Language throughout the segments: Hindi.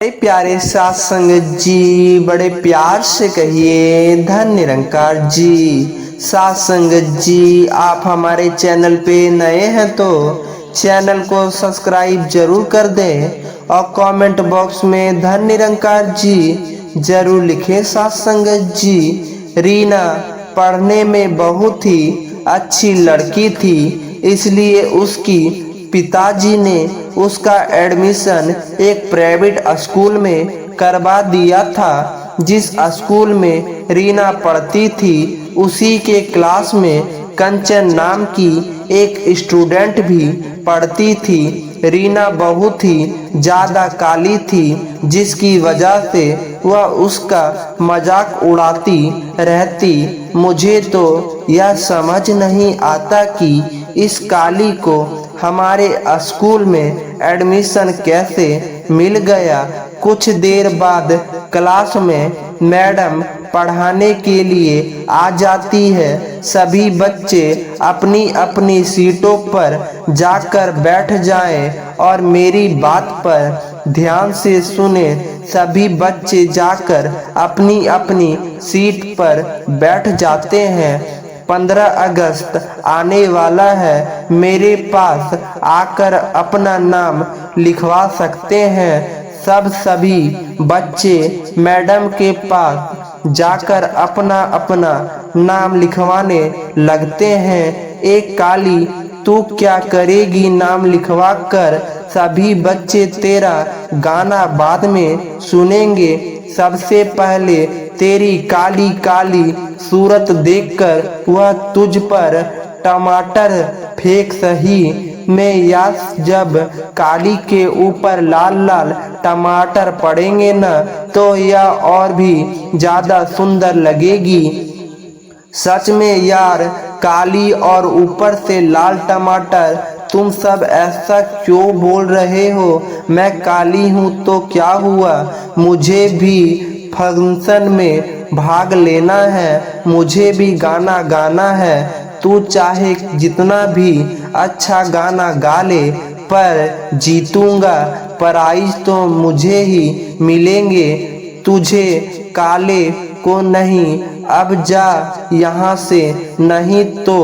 बड़े प्यारे साथ संगत जी, बड़े प्यार से कहिए धन निरंकार जी। साथ संगत जी, आप हमारे चैनल पे नए हैं तो चैनल को सब्सक्राइब जरूर कर दें और कमेंट बॉक्स में धन निरंकार जी जरूर लिखें। साथ संगत जी, रीना पढ़ने में बहुत ही अच्छी लड़की थी, इसलिए उसकी पिताजी ने उसका एडमिशन एक प्राइवेट स्कूल में करवा दिया था। जिस स्कूल में रीना पढ़ती थी उसी के क्लास में कंचन नाम की एक स्टूडेंट भी पढ़ती थी। रीना बहुत ही ज़्यादा काली थी, जिसकी वजह से वह उसका मजाक उड़ाती रहती। मुझे तो यह समझ नहीं आता कि इस काली को हमारे स्कूल में एडमिशन कैसे मिल गया। कुछ देर बाद क्लास में मैडम पढ़ाने के लिए आ जाती है। सभी बच्चे अपनी अपनी सीटों पर जाकर बैठ जाएं और मेरी बात पर ध्यान से सुने। सभी बच्चे जाकर अपनी अपनी सीट पर बैठ जाते हैं। 15 अगस्त आने वाला है, मेरे पास आकर अपना नाम लिखवा सकते हैं। सभी बच्चे मैडम के पास जाकर अपना अपना नाम लिखवाने लगते हैं। एक काली, तू क्या करेगी नाम लिखवा कर? सभी बच्चे तेरा गाना बाद में सुनेंगे। सबसे पहले तेरी काली काली सूरत देखकर वह तुझ पर टमाटर फेंक सही। मैं यास जब काली के ऊपर लाल लाल टमाटर पड़ेंगे न, तो यह और भी ज्यादा सुंदर लगेगी। सच में यार, काली और ऊपर से लाल टमाटर, तुम सब ऐसा क्यों बोल रहे हो? मैं काली हूँ तो क्या हुआ? मुझे भी फंक्शन में भाग लेना है, मुझे भी गाना गाना है। तू चाहे जितना भी अच्छा गाना गा ले, पर जीतूंगा, प्राइज तो मुझे ही मिलेंगे, तुझे काले को नहीं। अब जा यहाँ से, नहीं तो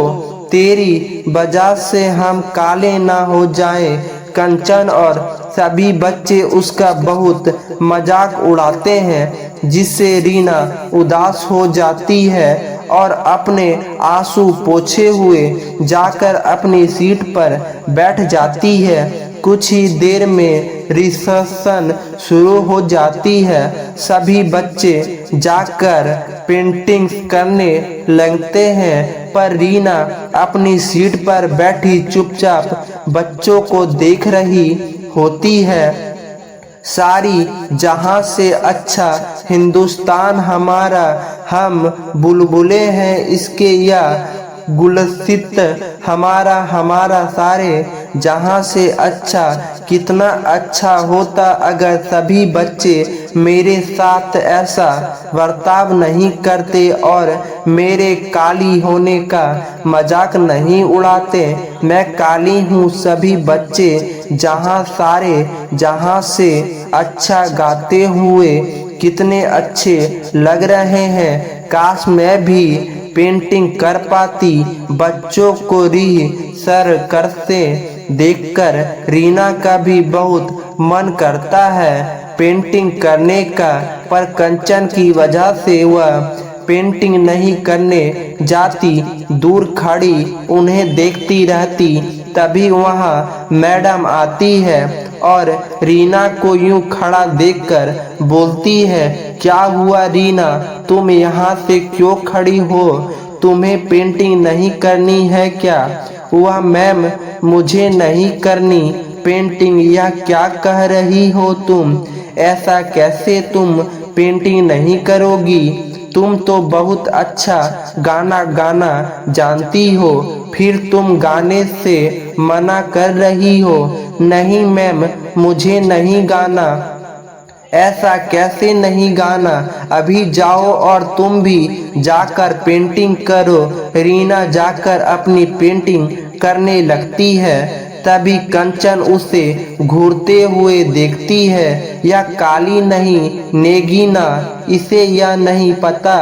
तेरी वजह से हम काले ना हो जाएं। कंचन और सभी बच्चे उसका बहुत मजाक उड़ाते हैं, जिससे रीना उदास हो जाती है और अपने आंसू पोंछे हुए जाकर अपनी सीट पर बैठ जाती है। कुछ ही देर में रिसेप्शन शुरू हो जाती है। सभी बच्चे जाकर पेंटिंग करने लगते हैं, पर रीना अपनी सीट पर बैठी चुपचाप बच्चों को देख रही होती है। सारी जहां से अच्छा हिंदुस्तान हमारा, हम बुलबुले हैं इसके, या गुलसित हमारा हमारा सारे जहां से अच्छा। कितना अच्छा होता अगर सभी बच्चे मेरे साथ ऐसा बर्ताव नहीं करते और मेरे काली होने का मजाक नहीं उड़ाते। मैं काली हूँ, सभी बच्चे जहां सारे जहां से अच्छा गाते हुए कितने अच्छे लग रहे हैं। काश मैं भी पेंटिंग कर पाती। बच्चों को सर करते देखकर रीना का भी बहुत मन करता है पेंटिंग करने का, पर कंचन की वजह से वह पेंटिंग नहीं करने जाती। दूर खड़ी उन्हें देखती रहती। तभी वहाँ मैडम आती है और रीना को यूं खड़ा देखकर बोलती है, क्या हुआ रीना, तुम यहाँ से क्यों खड़ी हो? तुम्हें पेंटिंग नहीं करनी है क्या? वह मैम, मुझे नहीं करनी पेंटिंग। यह क्या कह रही हो तुम? ऐसा कैसे तुम पेंटिंग नहीं करोगी? तुम तो बहुत अच्छा गाना गाना जानती हो, फिर तुम गाने से मना कर रही हो। नहीं मैम, मुझे नहीं गाना। ऐसा कैसे नहीं गाना? अभी जाओ और तुम भी जाकर पेंटिंग करो। रीना जाकर अपनी पेंटिंग करने लगती है। तभी कंचन उसे घूरते हुए देखती है। यह काली नहीं नेगीना, इसे यह नहीं पता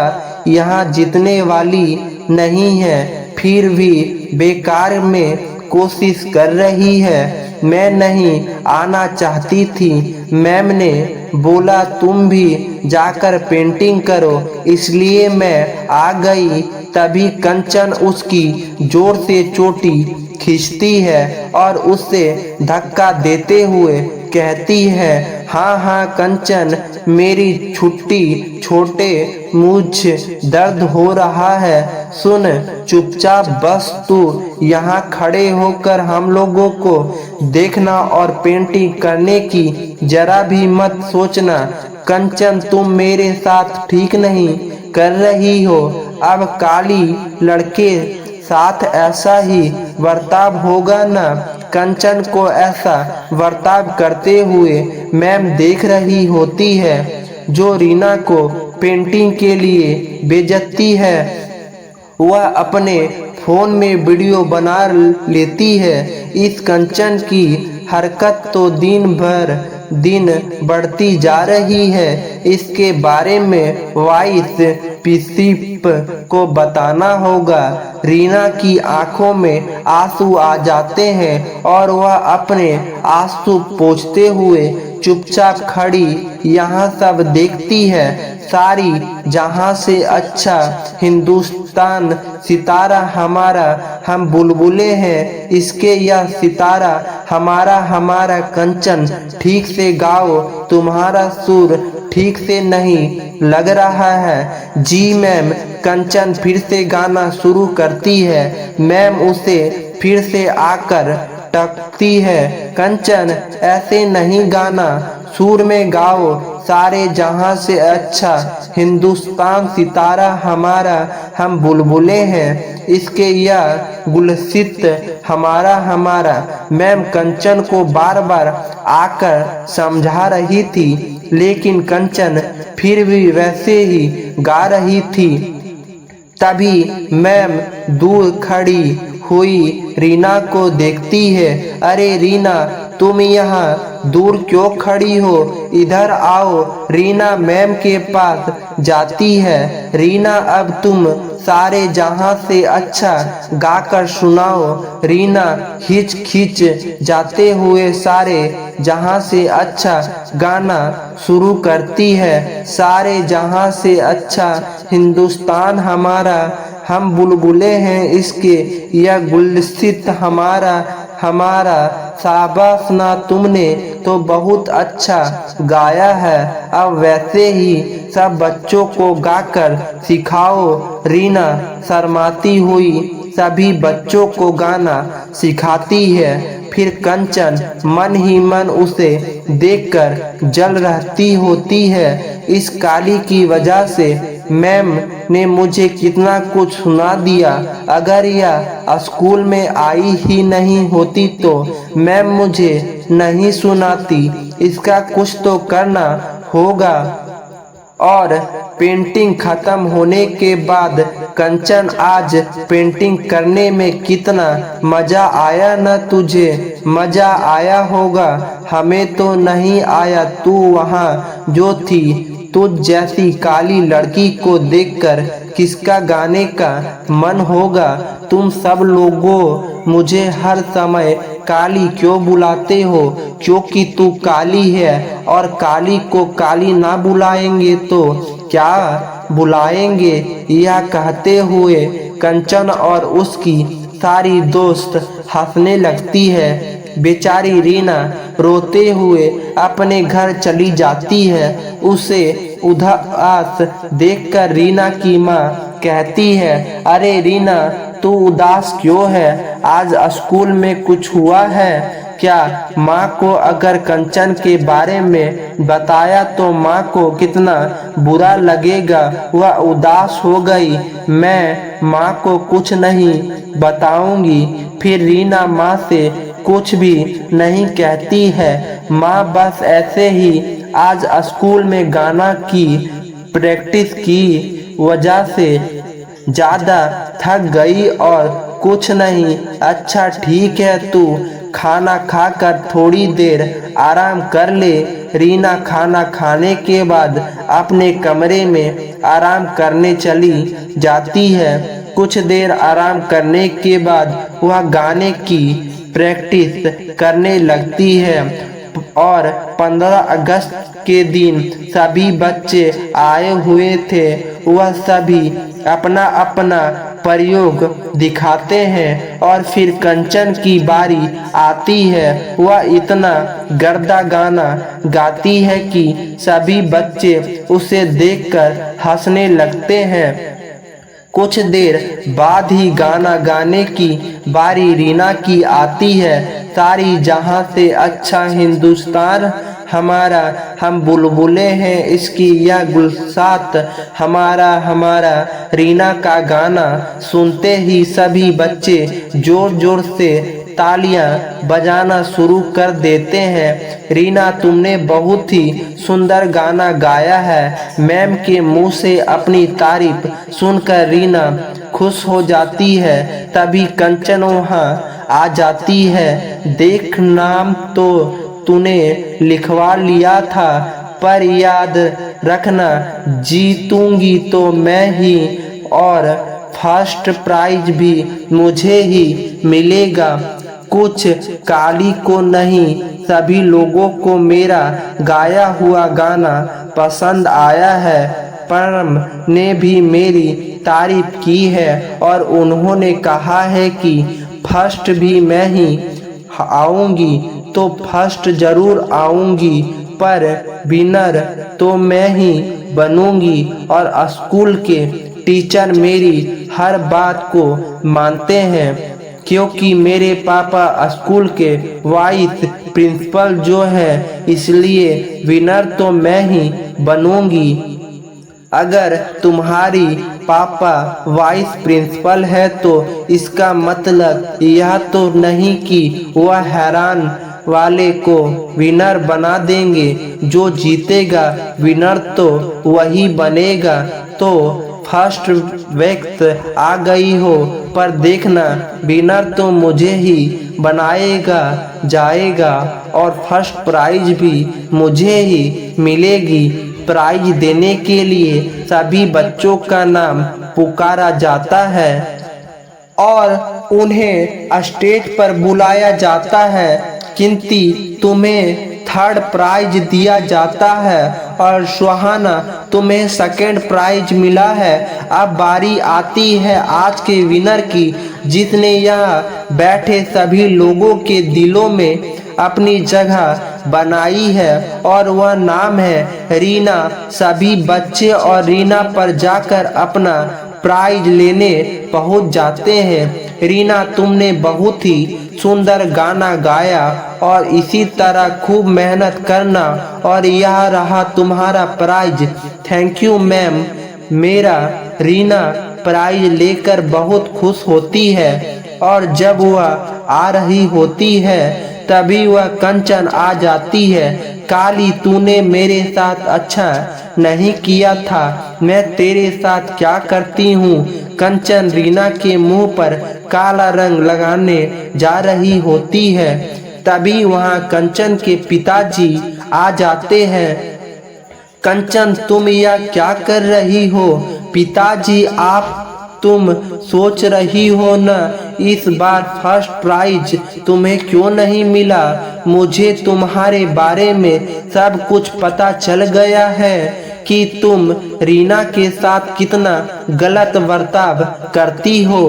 यहाँ जीतने वाली नहीं है, फिर भी बेकार में कोशिश कर रही है। मैं नहीं आना चाहती थी, मैम ने बोला तुम भी जाकर पेंटिंग करो, इसलिए मैं आ गई। तभी कंचन उसकी जोर से चोटी खींचती है और उससे धक्का देते हुए कहती है, हाँ हाँ कंचन, मेरी छुट्टी छोटे, मुझे दर्द हो रहा है। सुन चुपचाप, बस तू यहाँ खड़े होकर हम लोगों को देखना और पेंटिंग करने की जरा भी मत सोचना। कंचन तुम मेरे साथ ठीक नहीं कर रही हो, अब काली लड़के साथ ऐसा ही बर्ताव होगा ना। कंचन को ऐसा बर्ताव करते हुए मैम देख रही होती है, जो रीना को पेंटिंग के लिए बेइज्जती है। वह अपने फोन में वीडियो बना लेती है। इस कंचन की हरकत तो दिन बढ़ती जा रही है। इसके बारे में वाइस प्रिंसिपल को बताना होगा। रीना की आंखों में आंसू आ जाते हैं और वह अपने आंसू पोंछते हुए चुपचाप खड़ी यहाँ सब देखती है। सारी जहां से अच्छा हिंदुस्तान सितारा हमारा, हम बुलबुलें हैं इसके, यह सितारा हमारा हमारा। कंचन ठीक से गाओ, तुम्हारा सुर ठीक से नहीं लग रहा है। जी मैम। कंचन फिर से गाना शुरू करती है। मैम उसे फिर से आकर टकती है, कंचन ऐसे नहीं गाना, सुर में गाओ। सारे जहां से अच्छा हिंदुस्तान सितारा हमारा, हम बुलबुलें हैं इसके, यह गुलसित हमारा हमारा। मैम कंचन को बार बार आकर समझा रही थी, लेकिन कंचन फिर भी वैसे ही गा रही थी। तभी मैम दूर खड़ी हुई रीना को देखती है। अरे रीना, तुम यहाँ दूर क्यों खड़ी हो, इधर आओ। रीना मैम के पास जाती है। रीना अब तुम सारे जहां से अच्छा गाकर सुनाओ। रीना खींच खींच जाते हुए सारे जहां से अच्छा गाना शुरू करती है। सारे जहां से अच्छा हिंदुस्तान हमारा, हम बुलबुलें हैं इसके, यह गुलसित हमारा हमारा। शाबाश ना, तुमने तो बहुत अच्छा गाया है। अब वैसे ही सब बच्चों को गाकर सिखाओ। रीना शर्माती हुई सभी बच्चों को गाना सिखाती है। फिर कंचन मन ही मन उसे देखकर जल रहती होती है। इस काली की वजह से मैम ने मुझे कितना कुछ सुना दिया। अगर यह स्कूल में आई ही नहीं होती तो मैम मुझे नहीं सुनाती। इसका कुछ तो करना होगा। और पेंटिंग खत्म होने के बाद कंचन, आज पेंटिंग करने में कितना मजा आया न तुझे? मजा आया होगा, हमें तो नहीं आया। तू वहाँ जो थी, तुझ जैसी काली लड़की को देखकर किसका गाने का मन होगा? तुम सब लोगों मुझे हर समय काली क्यों बुलाते हो? क्योंकि तू काली है, और काली को काली ना बुलाएंगे तो क्या बुलाएंगे? यह कहते हुए कंचन और उसकी सारी दोस्त हंसने लगती है। बेचारी रीना रोते हुए अपने घर चली जाती है। उसे उदास देखकर रीना की माँ कहती है, अरे रीना, तू उदास क्यों है? आज स्कूल में कुछ हुआ है क्या? माँ को अगर कंचन के बारे में बताया तो माँ को कितना बुरा लगेगा। वह उदास हो गई। मैं माँ को कुछ नहीं बताऊंगी। फिर रीना माँ से कुछ भी नहीं कहती है। माँ बस ऐसे ही आज स्कूल में गाना की प्रैक्टिस की वजह से ज्यादा थक गई और कुछ नहीं। अच्छा ठीक है, तू खाना खाकर थोड़ी देर आराम कर ले। रीना खाना खाने के बाद अपने कमरे में आराम करने चली जाती है। कुछ देर आराम करने के बाद वह गाने की प्रैक्टिस करने लगती है और 15 अगस्त के दिन सभी बच्चे आए हुए थे। वह सभी अपना अपना प्रयोग दिखाते हैं और फिर कंचन की बारी आती है। वह इतना गर्दा गाना गाती है कि सभी बच्चे उसे देखकर हंसने लगते हैं। कुछ देर बाद ही गाना गाने की बारी रीना की आती है। सारी जहां से अच्छा हिंदुस्तान हमारा, हम बुलबुले हैं इसकी यह गुलसात हमारा हमारा। रीना का गाना सुनते ही सभी बच्चे जोर जोर से तालियां बजाना शुरू कर देते हैं। रीना, तुमने बहुत ही सुंदर गाना गाया है। मैम के मुंह से अपनी तारीफ सुनकर रीना खुश हो जाती है। तभी कंचन वहाँ आ जाती है। देख, नाम तो तूने लिखवा लिया था, पर याद रखना जीतूंगी तो मैं ही और फर्स्ट प्राइज भी मुझे ही मिलेगा। कुछ काली को नहीं, सभी लोगों को मेरा गाया हुआ गाना पसंद आया है। परम ने भी मेरी तारीफ की है और उन्होंने कहा है कि फर्स्ट भी मैं ही आऊंगी तो फर्स्ट जरूर आऊंगी, पर विनर तो मैं ही बनूंगी। और स्कूल के टीचर मेरी हर बात को मानते हैं, क्योंकि मेरे पापा स्कूल के वाइस प्रिंसिपल जो है, इसलिए विनर तो मैं ही बनूंगी। अगर तुम्हारी पापा वाइस प्रिंसिपल है तो इसका मतलब यह तो नहीं कि वह हैरान वाले को विनर बना देंगे। जो जीतेगा विनर तो वही बनेगा। तो फर्स्ट वक्त आ गई हो, पर देखना विनर तो मुझे ही बनाएगा जाएगा और फर्स्ट प्राइज भी मुझे ही मिलेगी। प्राइज देने के लिए सभी बच्चों का नाम पुकारा जाता है और उन्हें स्टेज पर बुलाया जाता है, किंतु तुम्हें थर्ड प्राइज दिया जाता है और सुहाना तुम्हें सेकंड प्राइज मिला है। अब बारी आती है आज के विनर की, जिसने यहाँ बैठे सभी लोगों के दिलों में अपनी जगह बनाई है और वह नाम है रीना। सभी बच्चे और रीना पर जाकर अपना प्राइज लेने पहुंच जाते हैं। रीना, तुमने बहुत ही सुंदर गाना गाया और इसी तरह खूब मेहनत करना और यह रहा तुम्हारा प्राइज। Thank you ma'am. मेरा रीना प्राइज लेकर बहुत खुश होती है और जब वह आ रही होती है तभी वह कंचन आ जाती है। काली, तूने मेरे साथ अच्छा नहीं किया था, मैं तेरे साथ क्या करती हूँ। कंचन रीना के मुंह पर काला रंग लगाने जा रही होती है। तभी वहाँ कंचन के पिताजी आ जाते हैं। कंचन, तुम यह क्या कर रही हो? पिताजी, आप तुम सोच रही हो ना इस बार फर्स्ट प्राइज तुम्हें क्यों नहीं मिला। मुझे तुम्हारे बारे में सब कुछ पता चल गया है कि तुम रीना के साथ कितना गलत बर्ताव करती हो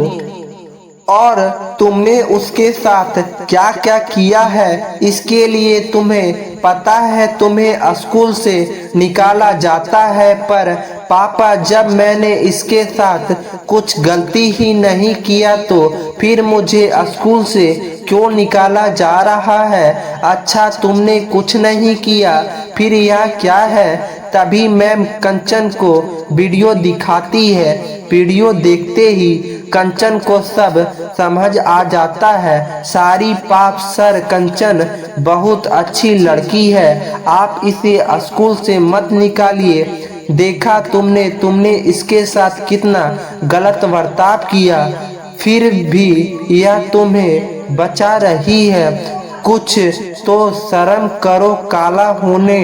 और तुमने उसके साथ क्या क्या किया है। इसके लिए तुम्हें पता है तुम्हें स्कूल से निकाला जाता है, पर पापा, जब मैंने इसके साथ कुछ गलती ही नहीं किया तो फिर मुझे स्कूल से क्यों निकाला जा रहा है। अच्छा, तुमने कुछ नहीं किया, फिर यह क्या है। तभी मैम कंचन को वीडियो दिखाती है। वीडियो देखते ही कंचन को सब समझ आ जाता है। सारी पाप सर, कंचन बहुत अच्छी लड़की है, आप इसे स्कूल से मत निकालिए। देखा तुमने इसके साथ कितना गलत बर्ताव किया, फिर भी यह तुम्हें बचा रही है। कुछ तो शर्म करो, काला होने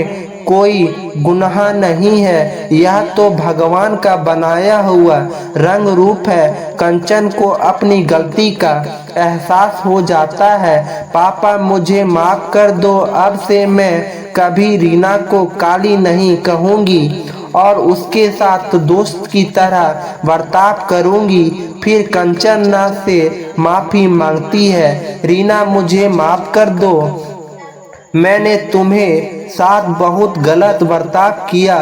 कोई गुनाह नहीं है, यह तो भगवान का बनाया हुआ रंग रूप है। कंचन को अपनी गलती का एहसास हो जाता है। पापा मुझे माफ कर दो, अब से मैं कभी रीना को काली नहीं कहूँगी और उसके साथ दोस्त की तरह बर्ताव करूँगी। फिर कंचना से माफ़ी मांगती है, रीना मुझे माफ़ कर दो, मैंने तुम्हें साथ बहुत गलत बर्ताव किया।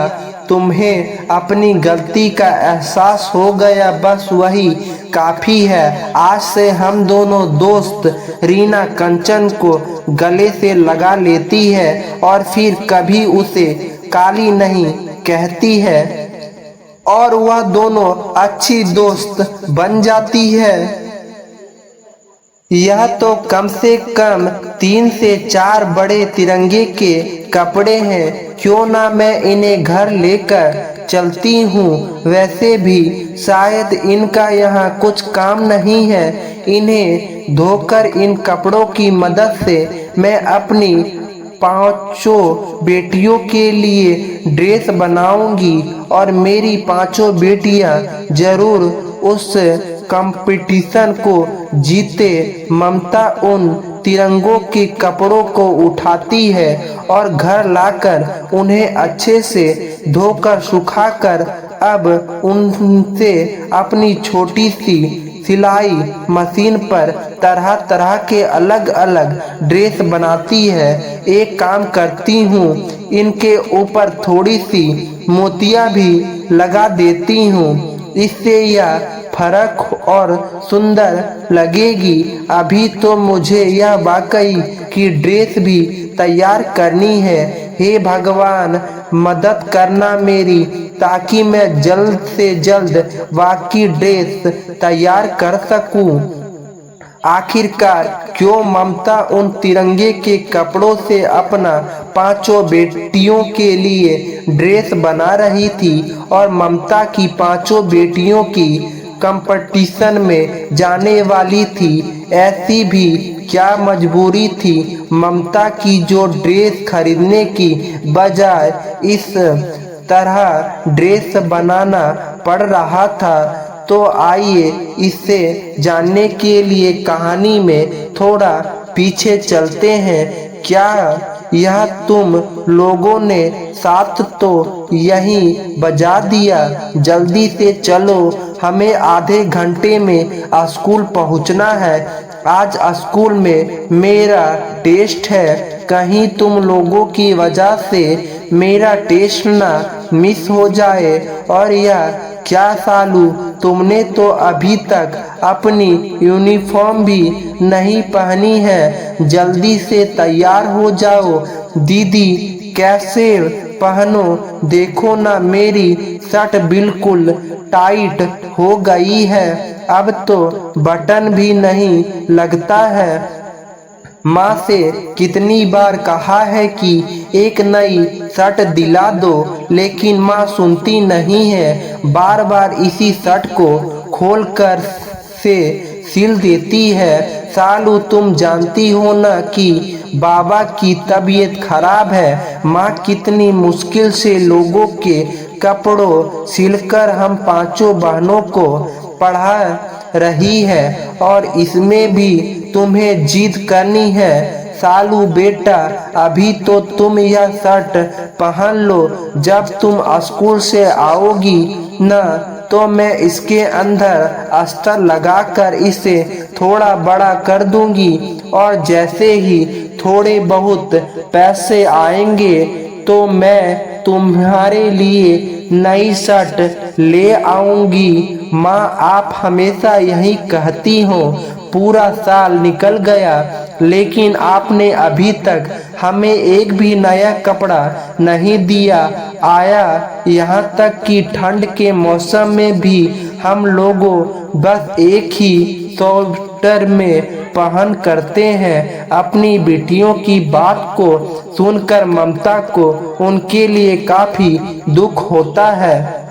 तुम्हें अपनी गलती का एहसास हो गया, बस वही काफ़ी है। आज से हम दोनों दोस्त। रीना कंचन को गले से लगा लेती है और फिर कभी उसे काली नहीं कहती है और वह दोनों अच्छी दोस्त बन जाती है। यह तो कम से कम 3 से 4 बड़े तिरंगे के कपड़े हैं, क्यों ना मैं इन्हें घर लेकर चलती हूँ। वैसे भी शायद इनका यहाँ कुछ काम नहीं है। इन्हें धोकर इन कपड़ों की मदद से मैं अपनी 5 बेटियों के लिए ड्रेस बनाऊंगी और मेरी 5 बेटियां जरूर उस कंपटीशन को जीते। ममता उन तिरंगों के कपड़ों को उठाती है और घर लाकर उन्हें अच्छे से धोकर सुखाकर अब उनसे अपनी छोटी सी सिलाई मशीन पर तरह तरह के अलग अलग ड्रेस बनाती है। एक काम करती हूँ, इनके ऊपर थोड़ी सी मोतियाँ भी लगा देती हूँ, इससे यह फर्क और सुंदर लगेगी। अभी तो मुझे यह वाकई की ड्रेस भी तैयार करनी है। हे भगवान, मदद करना मेरी, ताकि मैं जल्द से जल्द वाकई ड्रेस तैयार कर सकूं। आखिरकार क्यों ममता उन तिरंगे के कपड़ों से अपना 5 बेटियों के लिए ड्रेस बना रही थी और ममता की 5 बेटियों की कंपटीशन में जाने वाली थी। ऐसी भी क्या मजबूरी थी ममता की, जो ड्रेस खरीदने की बजाय इस तरह ड्रेस बनाना पड़ रहा था। तो आइए इसे जानने के लिए कहानी में थोड़ा पीछे चलते हैं। क्या यह तुम लोगों ने साथ तो यहीं बजा दिया? जल्दी से चलो, हमें आधे घंटे में स्कूल पहुंचना है। आज स्कूल में मेरा टेस्ट है, कहीं तुम लोगों की वजह से मेरा टेस्ट ना मिस हो जाए। और यह क्या सालू, तुमने तो अभी तक अपनी यूनिफॉर्म भी नहीं पहनी है, जल्दी से तैयार हो जाओ। दीदी कैसे पहनो, देखो ना मेरी शर्ट बिल्कुल टाइट हो गई है, अब तो बटन भी नहीं लगता है। माँ से कितनी बार कहा है कि एक नई शर्ट दिला दो, लेकिन माँ सुनती नहीं है, बार बार इसी शर्ट को खोलकर से सिल देती है। सालू तुम जानती हो ना कि बाबा की तबीयत खराब है। माँ कितनी मुश्किल से लोगों के कपड़ों सिलकर हम 5 बहनों को पढ़ा रही है और इसमें भी तुम्हें जिद करनी है। सालू बेटा, अभी तो तुम यह शर्ट पहन लो, जब तुम स्कूल से आओगी ना तो मैं इसके अंदर अस्तर लगाकर इसे थोड़ा बड़ा कर दूंगी और जैसे ही थोड़े बहुत पैसे आएंगे तो मैं तुम्हारे लिए नई शर्ट ले आऊंगी। माँ आप हमेशा यही कहती हो। पूरा साल निकल गया लेकिन आपने अभी तक हमें एक भी नया कपड़ा नहीं दिया। आया यहाँ तक कि ठंड के मौसम में भी हम लोगों बस एक ही स्वेटर में पहन करते हैं। अपनी बेटियों की बात को सुनकर ममता को उनके लिए काफी दुख होता है।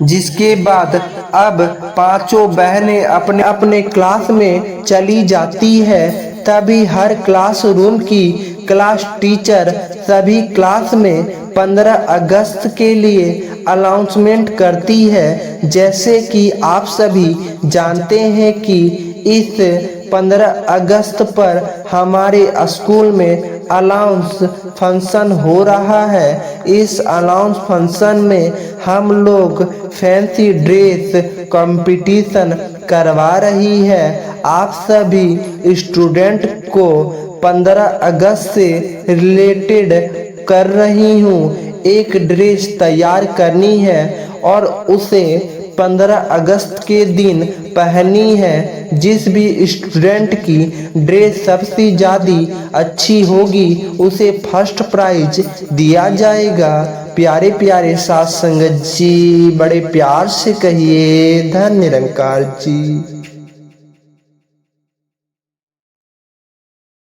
जिसके बाद अब पांचों बहनें अपने अपने क्लास में चली जाती है। तभी हर क्लासरूम की क्लास टीचर सभी क्लास में 15 अगस्त के लिए अनाउंसमेंट करती है। जैसे कि आप सभी जानते हैं कि इस 15 अगस्त पर हमारे स्कूल में अनाउंस फंक्शन हो रहा है। इस अनाउंस फंक्शन में हम लोग फैंसी ड्रेस कंपटीशन करवा रही है। आप सभी स्टूडेंट को 15 अगस्त से रिलेटेड कर रही हूँ। एक ड्रेस तैयार करनी है और उसे 15 अगस्त के दिन पहननी है। जिस भी स्टूडेंट की ड्रेस सबसे ज़्यादा अच्छी होगी उसे फर्स्ट प्राइज दिया जाएगा। प्यारे प्यारे साथ संगत जी, बड़े प्यार से कहिए धन्य निरंकार जी।